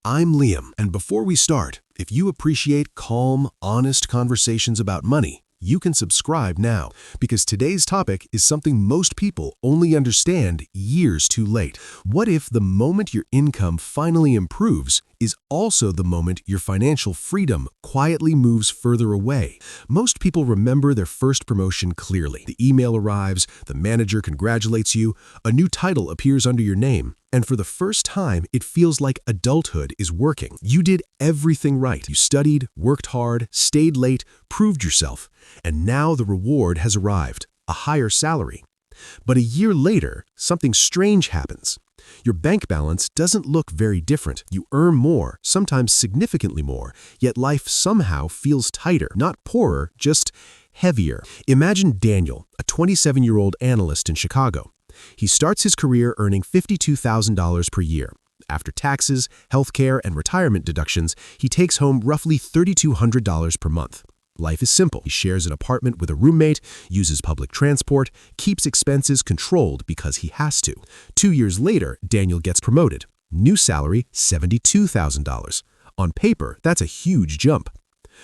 I'm Liam, and before we start, if you appreciate calm, honest conversations about money, you can subscribe now, because today's topic is something most people only understand years too late. What if the moment your income finally improves is also the moment your financial freedom quietly moves further away? Most people remember their first promotion clearly. The email arrives, the manager congratulates you, a new title appears under your name, and for the first time, it feels like adulthood is working. You did everything right. You studied, worked hard, stayed late, proved yourself, and now the reward has arrived, a higher salary. But a year later, something strange happens. Your bank balance doesn't look very different. You earn more, sometimes significantly more, yet life somehow feels tighter, not poorer, just heavier. Imagine Daniel, a 27-year-old analyst in Chicago. He starts his career earning $52,000 per year. After taxes, healthcare, and retirement deductions, he takes home roughly $3,200 per month. Life is simple. He shares an apartment with a roommate, uses public transport, keeps expenses controlled because he has to. 2 years later, Daniel gets promoted. New salary, $72,000. On paper, that's a huge jump.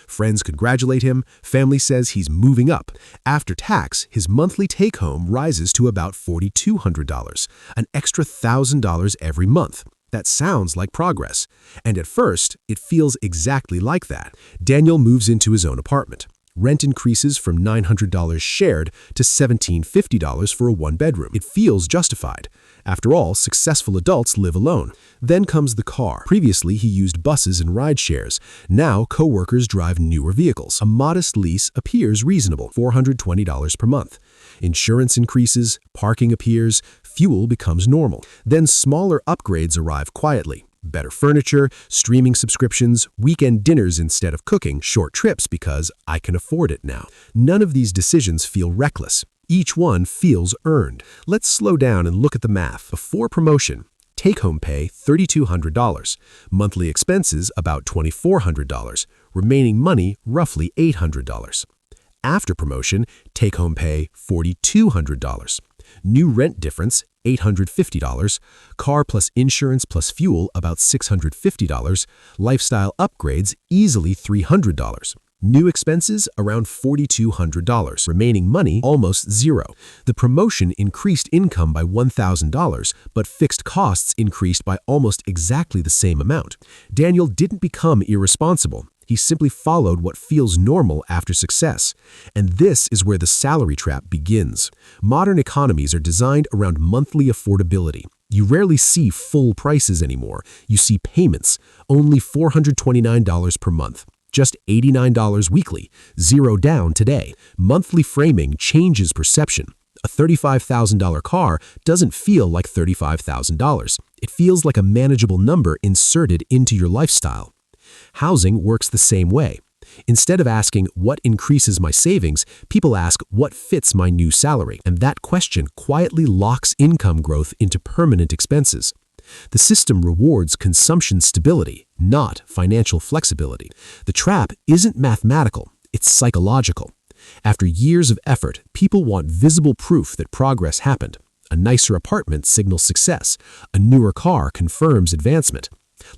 Friends congratulate him, family says he's moving up. After tax, his monthly take-home rises to about $4,200, an extra $1,000 every month. That sounds like progress, and at first, it feels exactly like that. Daniel moves into his own apartment. Rent increases from $900 shared to $1,750 for a one-bedroom. It feels justified. After all, successful adults live alone. Then comes the car. Previously, he used buses and ride shares. Now, coworkers drive newer vehicles. A modest lease appears reasonable, $420 per month. Insurance increases, parking appears, fuel becomes normal. Then smaller upgrades arrive quietly. Better furniture, streaming subscriptions, weekend dinners instead of cooking, short trips because I can afford it now. None of these decisions feel reckless. Each one feels earned. Let's slow down and look at the math. Before promotion, take-home pay $3,200, monthly expenses about $2,400, remaining money roughly $800. After promotion, take-home pay $4,200. New rent difference, $850, car plus insurance plus fuel about $650, lifestyle upgrades easily $300. New expenses around $4,200, remaining money almost zero. The promotion increased income by $1,000, but fixed costs increased by almost exactly the same amount. Daniel didn't become irresponsible. He simply followed what feels normal after success. And this is where the salary trap begins. Modern economies are designed around monthly affordability. You rarely see full prices anymore. You see payments, only $429 per month. Just $89 weekly, zero down today. Monthly framing changes perception. A $35,000 car doesn't feel like $35,000. It feels like a manageable number inserted into your lifestyle. Housing works the same way. Instead of asking, what increases my savings, people ask, what fits my new salary? And that question quietly locks income growth into permanent expenses. The system rewards consumption stability, not financial flexibility. The trap isn't mathematical, it's psychological. After years of effort, people want visible proof that progress happened. A nicer apartment signals success. A newer car confirms advancement.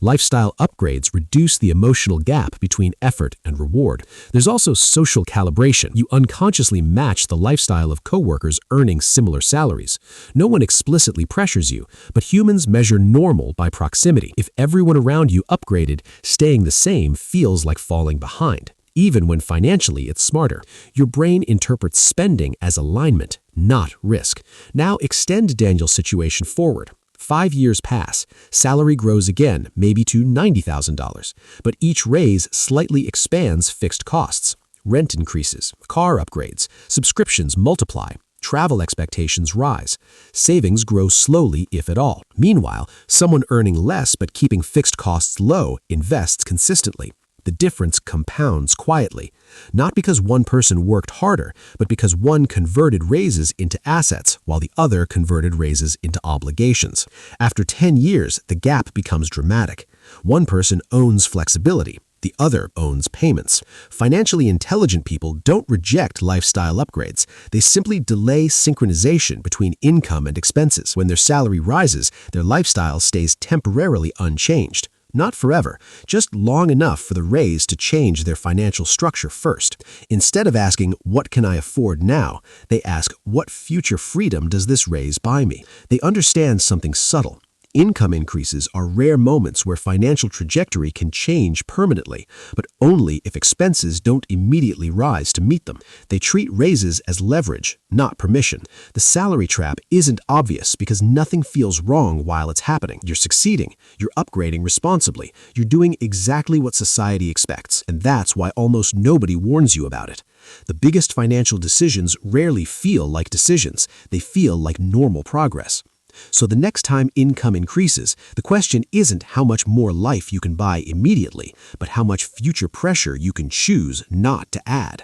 Lifestyle upgrades reduce the emotional gap between effort and reward. There's also social calibration. You unconsciously match the lifestyle of coworkers earning similar salaries. No one explicitly pressures you, but humans measure normal by proximity. If everyone around you upgraded, staying the same feels like falling behind. Even when financially it's smarter. Your brain interprets spending as alignment, not risk. Now extend Daniel's situation forward. 5 years pass, salary grows again, maybe to $90,000, but each raise slightly expands fixed costs. Rent increases, car upgrades, subscriptions multiply, travel expectations rise. Savings grow slowly, if at all. Meanwhile, someone earning less but keeping fixed costs low invests consistently. The difference compounds quietly, not because one person worked harder, but because one converted raises into assets while the other converted raises into obligations. After 10 years, the gap becomes dramatic. One person owns flexibility, the other owns payments. Financially intelligent people don't reject lifestyle upgrades. They simply delay synchronization between income and expenses. When their salary rises, their lifestyle stays temporarily unchanged. Not forever, just long enough for the raise to change their financial structure first. Instead of asking, "What can I afford now?" they ask, "What future freedom does this raise buy me?" They understand something subtle. Income increases are rare moments where financial trajectory can change permanently, but only if expenses don't immediately rise to meet them. They treat raises as leverage, not permission. The salary trap isn't obvious because nothing feels wrong while it's happening. You're succeeding, you're upgrading responsibly, you're doing exactly what society expects, and that's why almost nobody warns you about it. The biggest financial decisions rarely feel like decisions, they feel like normal progress. So the next time income increases, the question isn't how much more life you can buy immediately, but how much future pressure you can choose not to add.